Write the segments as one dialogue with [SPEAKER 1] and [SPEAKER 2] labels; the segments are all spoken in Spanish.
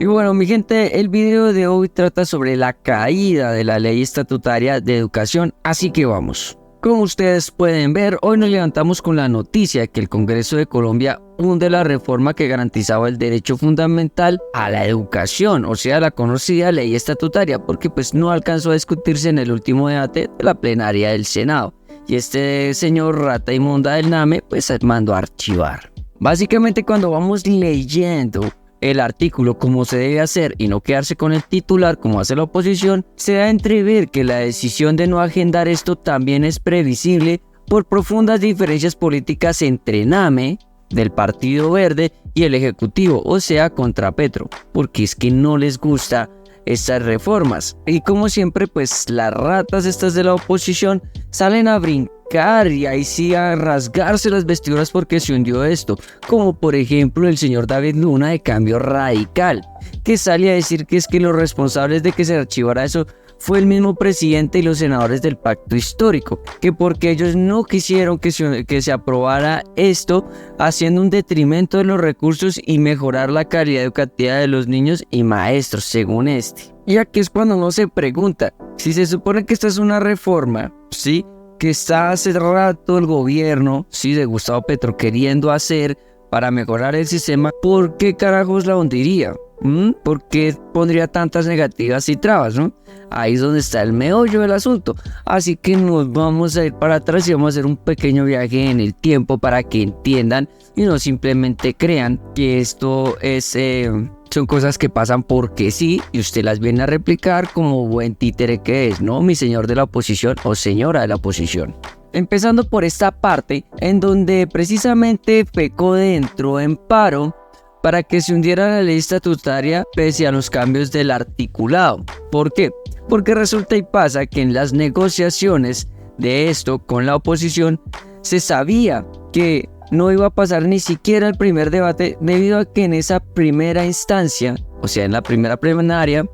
[SPEAKER 1] Y bueno, mi gente, el video de hoy trata sobre la caída de la ley estatutaria de educación, así que vamos. Como ustedes pueden ver, hoy nos levantamos con la noticia de que el Congreso de Colombia hunde la reforma que garantizaba el derecho fundamental a la educación, o sea, la conocida ley estatutaria, porque pues no alcanzó a discutirse en el último debate de la plenaria del Senado. Y este señor rata inmunda del NAME pues mandó a archivar. Básicamente cuando vamos leyendo el artículo como se debe hacer y no quedarse con el titular como hace la oposición, se da a entrever que la decisión de no agendar esto también es previsible por profundas diferencias políticas entre NAME, del Partido Verde, y el Ejecutivo, o sea, contra Petro, porque es que no les gusta estas reformas. Y como siempre, pues las ratas estas de la oposición salen a brincar y ahí sí a rasgarse las vestiduras porque se hundió esto, como por ejemplo el señor David Luna de Cambio Radical, que sale a decir que es que los responsables de que se archivara eso fue el mismo presidente y los senadores del pacto histórico, que porque ellos no quisieron que se aprobara esto, haciendo un detrimento de los recursos y mejorar la calidad educativa de los niños y maestros, según este. Y aquí es cuando uno se pregunta, si se supone que esta es una reforma, ¿sí?, que está hace rato el gobierno, sí, de Gustavo Petro queriendo hacer para mejorar el sistema, ¿por qué carajos la hundiría? ¿Por qué pondría tantas negativas y trabas, no? Ahí es donde está el meollo del asunto. Así que nos vamos a ir para atrás y vamos a hacer un pequeño viaje en el tiempo para que entiendan y no simplemente crean que esto es son cosas que pasan porque sí y usted las viene a replicar como buen títere que es, ¿no? Mi señor de la oposición o señora de la oposición. Empezando por esta parte en donde precisamente FECODE entró en paro para que se hundiera la ley estatutaria pese a los cambios del articulado. ¿Por qué? Porque resulta y pasa que en las negociaciones de esto con la oposición se sabía que no iba a pasar ni siquiera el primer debate debido a que en esa primera instancia, o sea en la primera plenaria,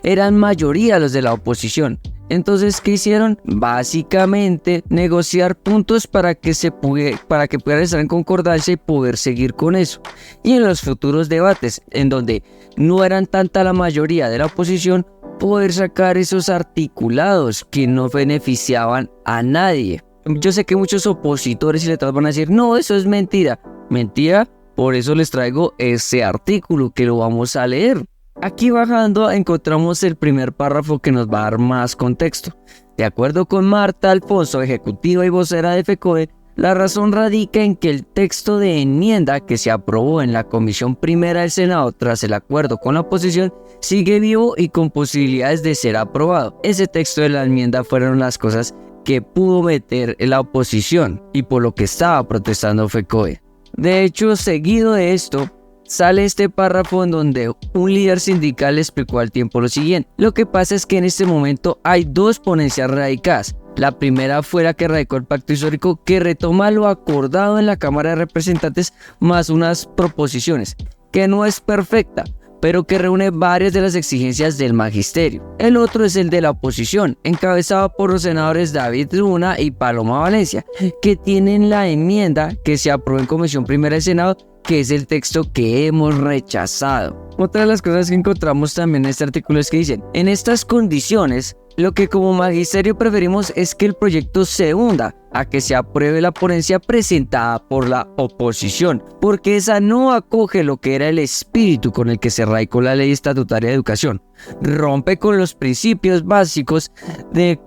[SPEAKER 1] eran mayoría los de la oposición. Entonces, ¿qué hicieron? Básicamente negociar puntos para que pudieran estar en concordancia y poder seguir con eso. Y en los futuros debates, en donde no eran tanta la mayoría de la oposición, poder sacar esos articulados que no beneficiaban a nadie. Yo sé que muchos opositores y letras van a decir, no, eso es mentira. Mentira, por eso les traigo ese artículo que lo vamos a leer. Aquí bajando encontramos el primer párrafo que nos va a dar más contexto. De acuerdo con Marta Alfonso, ejecutiva y vocera de FECODE, la razón radica en que el texto de enmienda que se aprobó en la Comisión Primera del Senado tras el acuerdo con la oposición sigue vivo y con posibilidades de ser aprobado. Ese texto de la enmienda fueron las cosas que pudo meter la oposición y por lo que estaba protestando FECODE. De hecho, seguido de esto, sale este párrafo en donde un líder sindical explicó al tiempo lo siguiente. Lo que pasa es que en este momento hay dos ponencias radicadas. La primera fue la que radicó el pacto histórico, que retoma lo acordado en la Cámara de Representantes más unas proposiciones, que no es perfecta, pero que reúne varias de las exigencias del magisterio. El otro es el de la oposición, encabezado por los senadores David Luna y Paloma Valencia, que tienen la enmienda que se aprobó en Comisión Primera del Senado, que es el texto que hemos rechazado. Otra de las cosas que encontramos también en este artículo es que dicen, en estas condiciones, lo que como magisterio preferimos es que el proyecto se hunda a que se apruebe la ponencia presentada por la oposición, porque esa no acoge lo que era el espíritu con el que se radicó la ley estatutaria de educación, rompe con los principios básicos de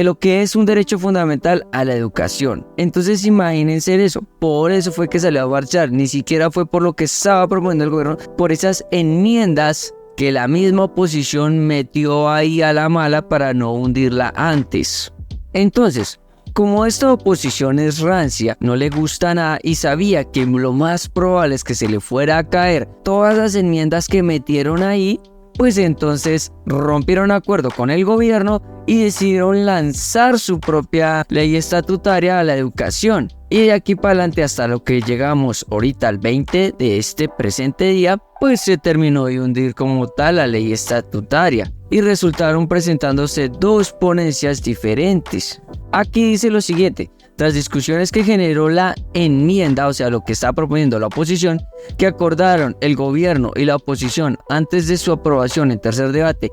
[SPEAKER 1] lo que es un derecho fundamental a la educación. Entonces imagínense eso, por eso fue que salió a marchar, ni siquiera fue por lo que estaba proponiendo el gobierno, por esas enmiendas que la misma oposición metió ahí a la mala para no hundirla antes. Entonces, como esta oposición es rancia, no le gusta nada y sabía que lo más probable es que se le fuera a caer todas las enmiendas que metieron ahí, pues entonces rompieron acuerdo con el gobierno y decidieron lanzar su propia ley estatutaria a la educación. Y de aquí para adelante hasta lo que llegamos ahorita al 20 de este presente día, pues se terminó de hundir como tal la ley estatutaria y resultaron presentándose dos ponencias diferentes. Aquí dice lo siguiente: tras discusiones que generó la enmienda, o sea, lo que está proponiendo la oposición, que acordaron el gobierno y la oposición antes de su aprobación en tercer debate,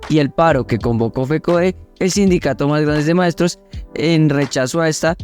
[SPEAKER 1] y el paro que convocó FECODE, el sindicato más grande de maestros, en rechazo a esta,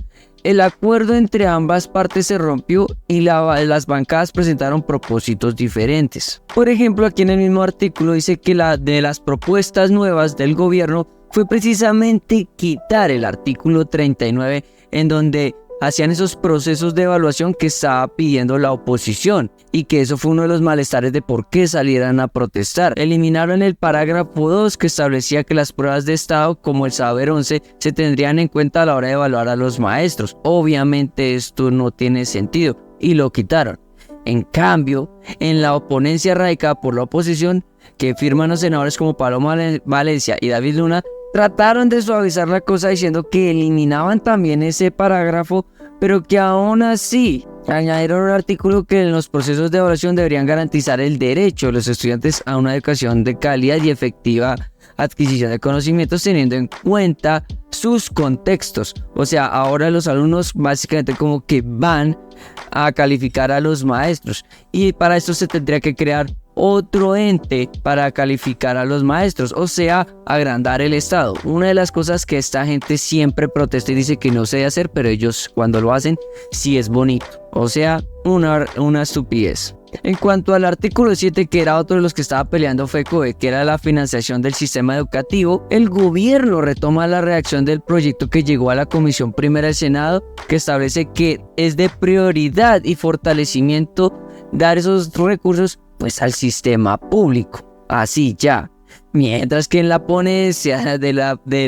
[SPEAKER 1] el acuerdo entre ambas partes se rompió y las bancadas presentaron propósitos diferentes. Por ejemplo, aquí en el mismo artículo dice que la de las propuestas nuevas del gobierno fue precisamente quitar el artículo 39, en donde hacían esos procesos de evaluación que estaba pidiendo la oposición, y que eso fue uno de los malestares de por qué salieran a protestar. Eliminaron el parágrafo 2 que establecía que las pruebas de estado como el saber 11 se tendrían en cuenta a la hora de evaluar a los maestros. Obviamente esto no tiene sentido y lo quitaron. En cambio, en la oponencia radicada por la oposición, que firman los senadores como Paloma Valencia y David Luna, trataron de suavizar la cosa diciendo que eliminaban también ese parágrafo, pero que aún así añadieron un artículo que en los procesos de evaluación deberían garantizar el derecho de los estudiantes a una educación de calidad y efectiva adquisición de conocimientos teniendo en cuenta sus contextos. O sea, ahora los alumnos básicamente como que van a calificar a los maestros, y para esto se tendría que crear otro ente para calificar a los maestros, o sea, agrandar el Estado. Una de las cosas que esta gente siempre protesta y dice que no se debe hacer, pero ellos cuando lo hacen sí es bonito. O sea, una estupidez. En cuanto al artículo 7, que era otro de los que estaba peleando FECODE, que era la financiación del sistema educativo, el gobierno retoma la redacción del proyecto que llegó a la Comisión Primera del Senado, que establece que es de prioridad y fortalecimiento dar esos recursos pues al sistema público, así ya. Mientras que en la ponencia de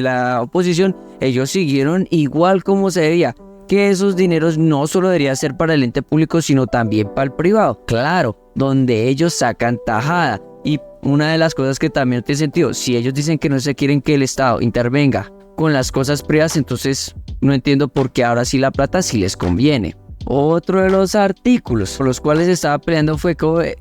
[SPEAKER 1] la oposición, ellos siguieron igual como se debía, que esos dineros no solo deberían ser para el ente público, sino también para el privado. Claro, donde ellos sacan tajada. Y una de las cosas que también tiene sentido, si ellos dicen que no se quieren que el Estado intervenga con las cosas privadas, entonces no entiendo por qué ahora sí la plata sí les conviene. Otro de los artículos por los cuales estaba peleando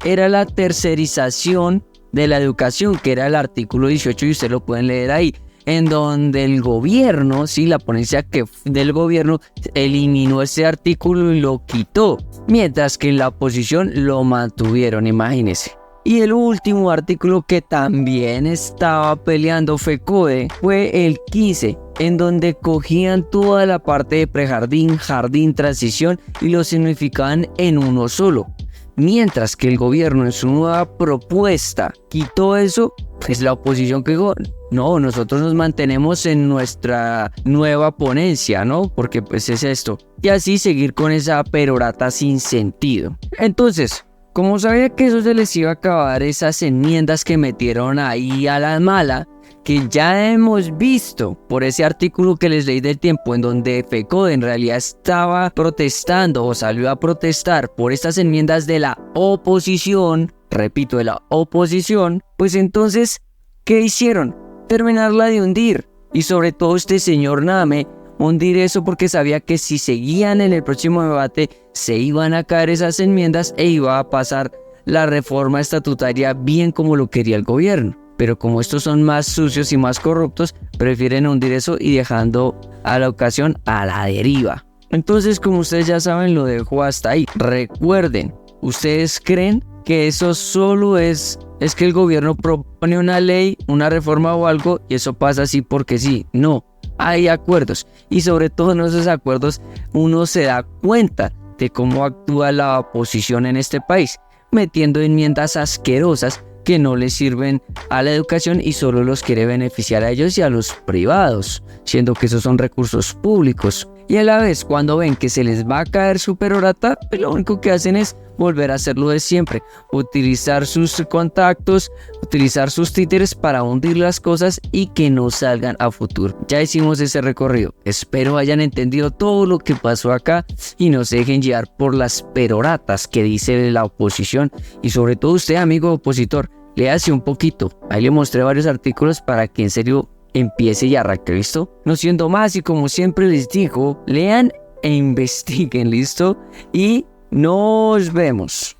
[SPEAKER 1] era la tercerización de la educación, que era el artículo 18, y ustedes lo pueden leer ahí, en donde el gobierno, sí, la ponencia del gobierno eliminó ese artículo y lo quitó, mientras que en la oposición lo mantuvieron, imagínense. Y el último artículo que también estaba peleando FECODE fue el 15, en donde cogían toda la parte de prejardín, jardín, transición y lo significaban en uno solo. Mientras que el gobierno en su nueva propuesta quitó eso, pues la oposición que dijo, no, nosotros nos mantenemos en nuestra nueva ponencia, ¿no? Porque pues es esto. Y así seguir con esa perorata sin sentido. Entonces, como sabía que eso se les iba a acabar, esas enmiendas que metieron ahí a la mala, que ya hemos visto por ese artículo que les leí del Tiempo, en donde FECODE en realidad estaba protestando o salió a protestar por estas enmiendas de la oposición, repito, de la oposición, pues entonces, ¿qué hicieron? Terminarla de hundir. Y sobre todo este señor Name, hundir eso porque sabía que si seguían en el próximo debate se iban a caer esas enmiendas e iba a pasar la reforma estatutaria bien como lo quería el gobierno. Pero como estos son más sucios y más corruptos, prefieren hundir eso y dejando a la educación a la deriva. Entonces, como ustedes ya saben, lo dejo hasta ahí. Recuerden, ¿ustedes creen que eso solo es que el gobierno propone una ley, una reforma o algo y eso pasa así porque sí? No, hay acuerdos, y sobre todo en esos acuerdos uno se da cuenta de cómo actúa la oposición en este país, metiendo enmiendas asquerosas que no les sirven a la educación y solo los quiere beneficiar a ellos y a los privados, siendo que esos son recursos públicos. Y a la vez, cuando ven que se les va a caer su perorata, pues lo único que hacen es volver a hacerlo de siempre, utilizar sus contactos, utilizar sus títeres para hundir las cosas y que no salgan a futuro. Ya hicimos ese recorrido, espero hayan entendido todo lo que pasó acá y no se dejen llevar por las peroratas que dice la oposición, y sobre todo usted, amigo opositor, léase un poquito, ahí le mostré varios artículos para que en serio empiece y arranque, ¿listo? No siendo más, y como siempre les digo, lean e investiguen, ¿listo? Y nos vemos.